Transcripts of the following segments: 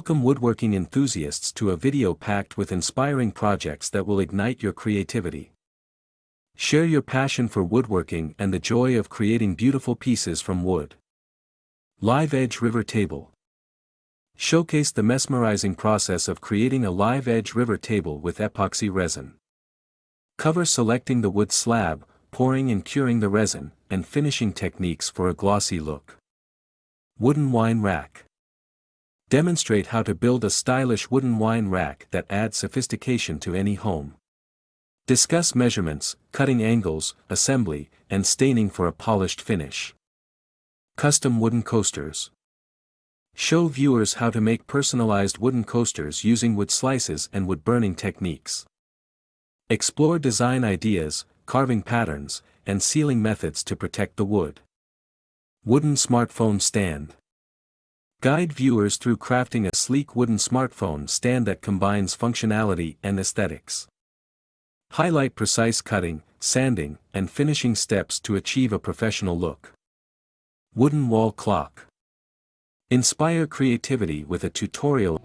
Welcome woodworking enthusiasts to a video packed with inspiring projects that will ignite your creativity. Share your passion for woodworking and the joy of creating beautiful pieces from wood. Live edge river table. Showcase the mesmerizing process of creating a live edge river table with epoxy resin. Cover selecting the wood slab, pouring and curing the resin, and finishing techniques for a glossy look. Wooden wine rack. Demonstrate how to build a stylish wooden wine rack that adds sophistication to any home. Discuss measurements, cutting angles, assembly, and staining for a polished finish. Custom wooden coasters. Show viewers how to make personalized wooden coasters using wood slices and wood burning techniques. Explore design ideas, carving patterns, and sealing methods to protect the wood. Wooden smartphone stand. Guide viewers through crafting a sleek wooden smartphone stand that combines functionality and aesthetics. Highlight precise cutting, sanding, and finishing steps to achieve a professional look. Wooden wall clock. Inspire creativity with a tutorial.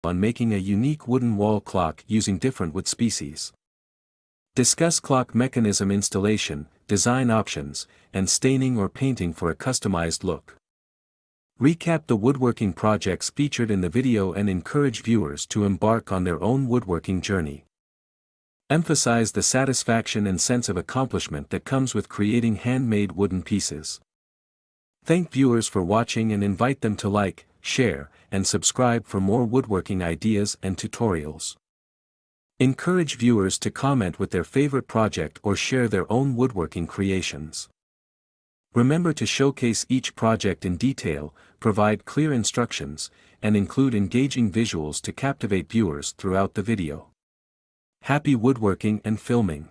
on making a unique wooden wall clock using different wood species. Discuss clock mechanism installation, design options, and staining or painting for a customized look. Recap the woodworking projects featured in the video and encourage viewers to embark on their own woodworking journey. Emphasize the satisfaction and sense of accomplishment that comes with creating handmade wooden pieces. Thank viewers for watching and invite them to like, share, and subscribe for more woodworking ideas and tutorials. Encourage viewers to comment with their favorite project or share their own woodworking creations. Remember to showcase each project in detail, provide clear instructions, and include engaging visuals to captivate viewers throughout the video. Happy woodworking and filming!